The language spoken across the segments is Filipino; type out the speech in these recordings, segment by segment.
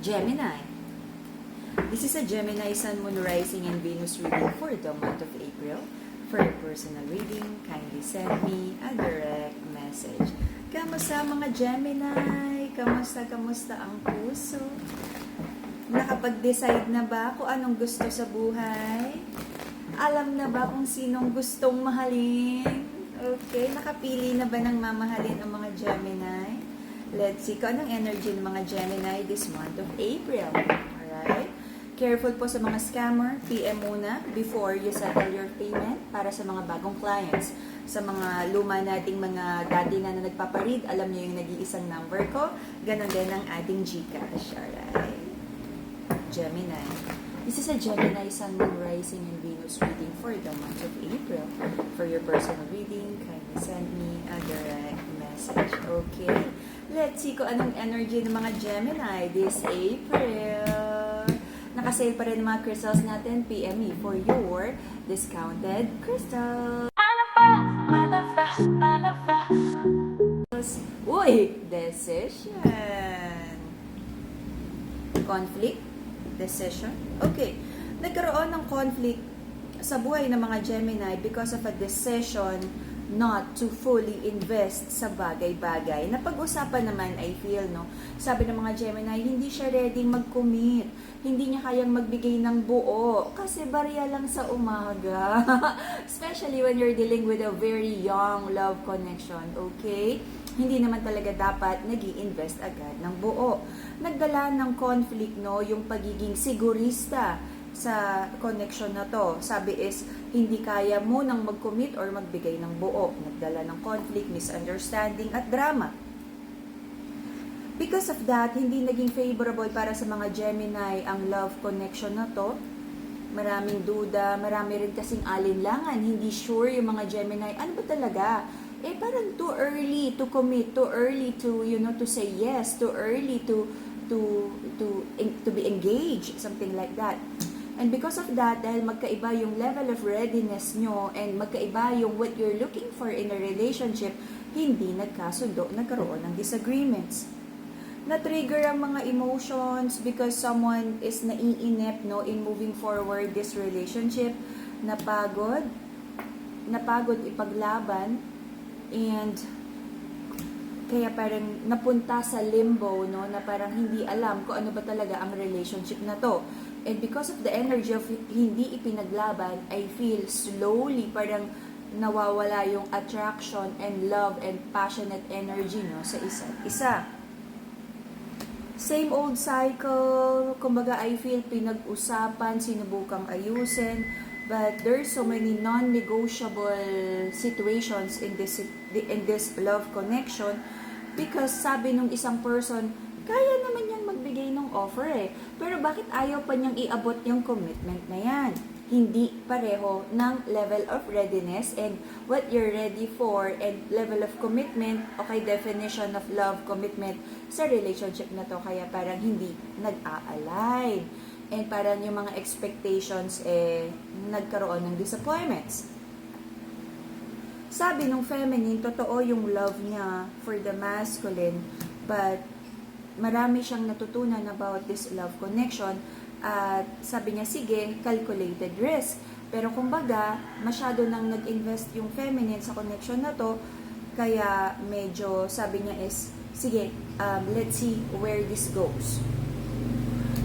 Gemini. This is a Gemini Sun, Moon, Rising, and Venus reading for the month of April. For your personal reading, kindly send me a direct message. Kamusta mga Gemini? Kamusta ang puso? Nakapag-decide na ba kung anong gusto sa buhay? Alam na ba kung sinong gustong mahalin? Okay, nakapili na ba ng mamahalin ang mga Gemini? Let's see kung anong energy ng mga Gemini this month of April. Alright? Careful po sa mga scammer. PM muna before you settle your payment para sa mga bagong clients. Sa mga luma nating mga dati na nagpaparead, alam niyo yung nag-iisang number ko. Ganon din ang ating GCash. Alright? Gemini. This is a Gemini Sun, Moon, Rising, and Venus reading for the month of April. For your personal reading, kindly send me a direct message. Okay? Let's see kung anong energy ng mga Gemini this April. Nakasale pa rin mga crystals natin. PM me for your discounted crystals. Uy! Decision. Conflict. Decision. Okay. Nagkaroon ng conflict sa buhay ng mga Gemini because of a decision not to fully invest sa bagay-bagay. Napag-usapan naman, I feel, no? Sabi ng mga Gemini, hindi siya ready mag-commit. Hindi niya kayang magbigay ng buo. Kasi barya lang sa umaga. Especially when you're dealing with a very young love connection, okay? Hindi naman talaga dapat nag-i-invest agad ng buo. Nagdala ng conflict, no? Yung pagiging sigurista sa connection na to. Sabi is, hindi kaya munang mag-commit or magbigay ng buo. Nagdala ng conflict, misunderstanding, at drama. Because of that, hindi naging favorable para sa mga Gemini ang love connection na to. Maraming duda, marami rin kasing alinlangan. Hindi sure yung mga Gemini, ano ba talaga? Parang too early to commit, too early to, to say yes, too early to be engaged, something like that. And because of that, dahil magkaiba yung level of readiness nyo and magkaiba yung what you're looking for in a relationship, hindi nagkasundo, nagkaroon ng disagreements. Na-trigger ang mga emotions because someone is naiinip, no, in moving forward this relationship. Napagod ipaglaban, and kaya parang napunta sa limbo, no, na parang hindi alam kung ano ba talaga ang relationship na to. And because of the energy of hindi ipinaglaban, I feel slowly parang nawawala yung attraction and love and passionate energy, no, sa isa't isa. Same old cycle, kumbaga I feel pinag-usapan, sinubukang ayusin, but there's so many non-negotiable situations in this love connection because sabi nung isang person, kaya naman niyang magbigay ng offer pero bakit ayaw pa niyang iabot yung commitment na yan? Hindi pareho ng level of readiness and what you're ready for and level of commitment, okay, definition of love, commitment sa relationship na to, kaya parang hindi nag-a-align. And parang yung mga expectations, nagkaroon ng disappointments. Sabi nung feminine, totoo yung love niya for the masculine, but marami siyang natutunan about this love connection. At sabi niya, sige, calculated risk. Pero kumbaga, masyado nang nag-invest yung feminine sa connection na to, kaya medyo, sabi niya is, sige, let's see where this goes.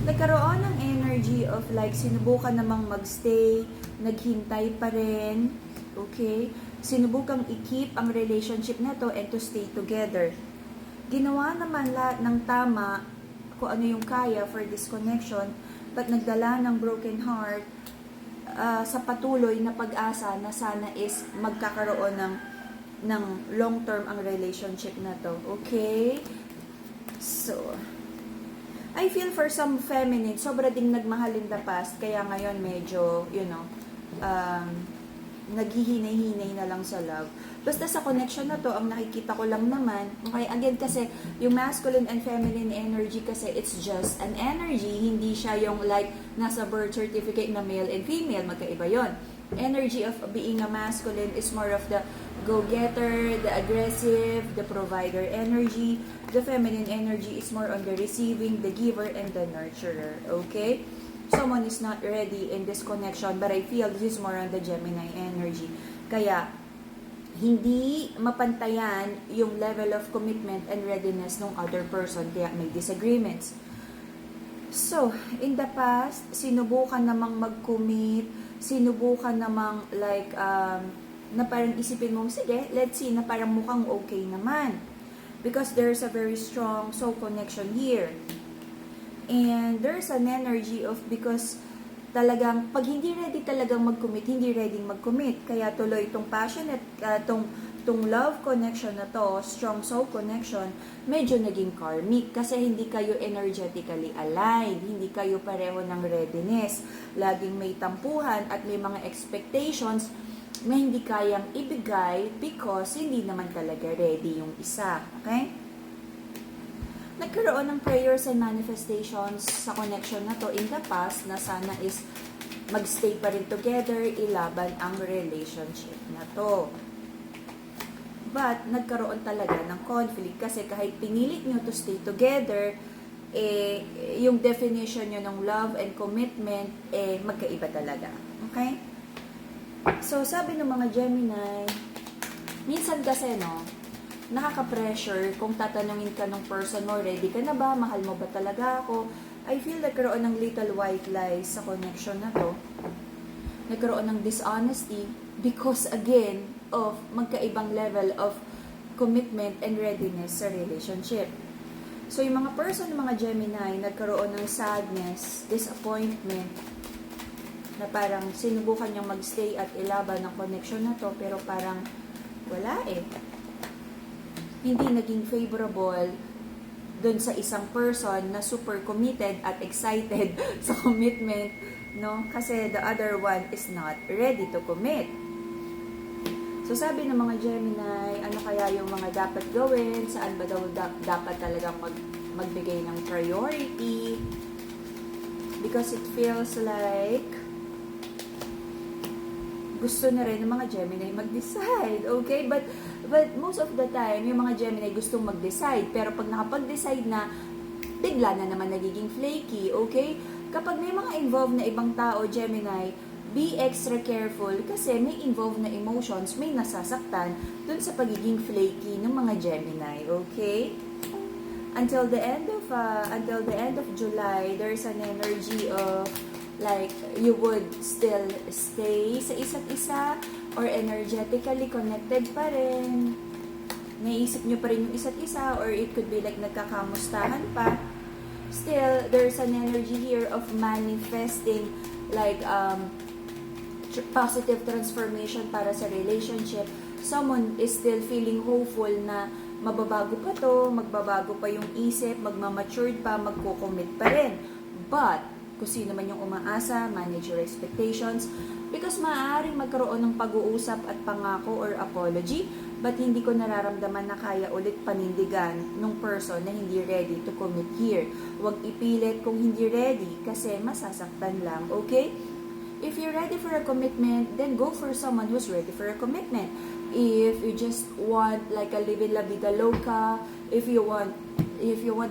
Nagkaroon ng energy of like, sinubukan namang magstay, naghintay pa rin, okay? Sinubukang i-keep ang relationship na to and to stay together. Ginawa naman lahat ng tama kung ano yung kaya for this connection, but nagdala ng broken heart sa patuloy na pag-asa na sana is magkakaroon ng long-term ang relationship na to. Okay? So, I feel for some feminine, sobra ding nagmahal in the past, kaya ngayon medyo, naghihinay-hinay na lang sa love. Basta sa connection na to, ang nakikita ko lang naman, okay, again kasi, yung masculine and feminine energy kasi, it's just an energy, hindi siya yung like, nasa birth certificate na male and female, magkaiba yon. Energy of being a masculine is more of the go-getter, the aggressive, the provider energy. The feminine energy is more on the receiving, the giver, and the nurturer. Okay? Someone is not ready in this connection, but I feel this is more on the Gemini energy. Kaya, hindi mapantayan yung level of commitment and readiness ng other person, kaya may disagreements. So, in the past, sinubukan namang mag-commit, sinubukan namang na parang isipin mo, sige, let's see, na parang mukhang okay naman. Because there's a very strong soul connection here. And there's an energy of, because talagang, pag hindi ready talagang mag-commit, hindi ready mag-commit. Kaya tuloy itong passionate, itong love connection na to, strong soul connection, medyo naging karmic. Kasi hindi kayo energetically aligned, hindi kayo pareho ng readiness. Laging may tampuhan at may mga expectations na hindi kayang ibigay because hindi naman talaga ready yung isa. Okay? Nagkaroon ng prayers and manifestations sa connection na to in the past na sana is magstay pa rin together, ilaban ang relationship na to. But, nagkaroon talaga ng conflict kasi kahit pinilit nyo to stay together, yung definition nyo ng love and commitment, magkaiba talaga. Okay? So, sabi ng mga Gemini, minsan kasi, nakaka-pressure kung tatanungin ka ng person mo, ready ka na ba? Mahal mo ba talaga ako? I feel nagkaroon ng little white lies sa connection na to. Nagkaroon ng dishonesty because again of magkaibang level of commitment and readiness sa relationship. So yung mga person ng mga Gemini, nagkaroon ng sadness, disappointment, na parang sinubukan niyang magstay at ilaban ng connection na to pero parang wala hindi naging favorable dun sa isang person na super committed at excited sa commitment, kasi the other one is not ready to commit. So sabi ng mga Gemini, ano kaya yung mga dapat gawin, saan ba daw dapat talagang magbigay ng priority, because it feels like gusto na rin ng mga Gemini mag-decide, okay? But most of the time, yung mga Gemini gustong mag-decide. Pero pag nakapag-decide na, bigla na naman nagiging flaky, okay? Kapag may mga involved na ibang tao, Gemini, be extra careful kasi may involved na emotions, may nasasaktan dun sa pagiging flaky ng mga Gemini, okay? Until the end of July, there's an energy of like you would still stay sa isa't isa or energetically connected pa rin. Naisip nyo pa rin yung isa't isa or it could be like nagkakamustahan pa. Still, there's an energy here of manifesting like positive transformation para sa relationship. Someone is still feeling hopeful na mababago pa to, magbabago pa yung isip, magmamatured pa, magko-commit pa rin. But kung sino man yung umaasa, manage your expectations, because maaaring magkaroon ng pag-uusap at pangako or apology, but hindi ko nararamdaman na kaya ulit panindigan ng person na hindi ready to commit here. Huwag ipilit kung hindi ready, kasi masasaktan lang, okay? If you're ready for a commitment, then go for someone who's ready for a commitment. If you just want like a live la vida loca, if you want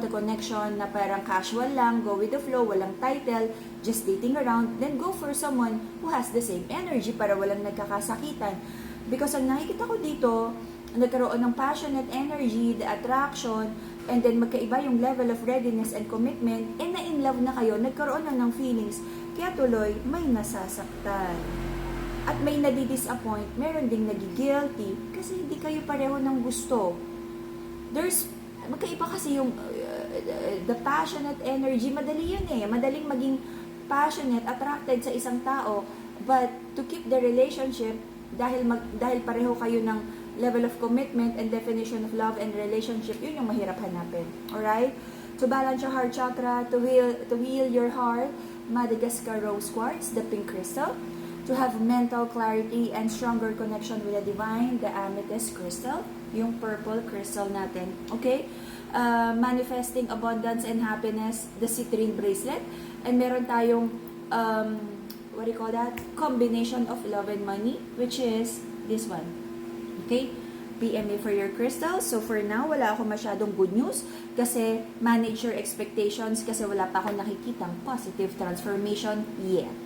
a connection na parang casual lang, go with the flow, walang title, just dating around, then go for someone who has the same energy para walang nagkakasakitan. Because ang nakikita ko dito, nagkaroon ng passionate energy, the attraction, and then magkaiba yung level of readiness and commitment, and na-in love na kayo, nagkaroon na ng feelings, kaya tuloy, may nasasaktan. At may nadi-disappoint, meron ding nagigilty, kasi hindi kayo pareho ng gusto. Magkaiba kasi yung the passionate energy, madali yun madaling maging passionate, attracted sa isang tao, but to keep the relationship, dahil pareho kayo ng level of commitment and definition of love and relationship, yun yung mahirap hanapin. Alright? To balance your heart chakra, to heal your heart, Madagascar Rose Quartz, the pink crystal. To have mental clarity and stronger connection with the divine, the amethyst crystal, yung purple crystal natin. Okay? Manifesting abundance and happiness, the citrine bracelet. And meron tayong, what do you call that? Combination of love and money, which is this one. Okay? PM me for your crystals. So for now, wala ako masyadong good news kasi manage your expectations kasi wala pa ako nakikitang positive transformation yet.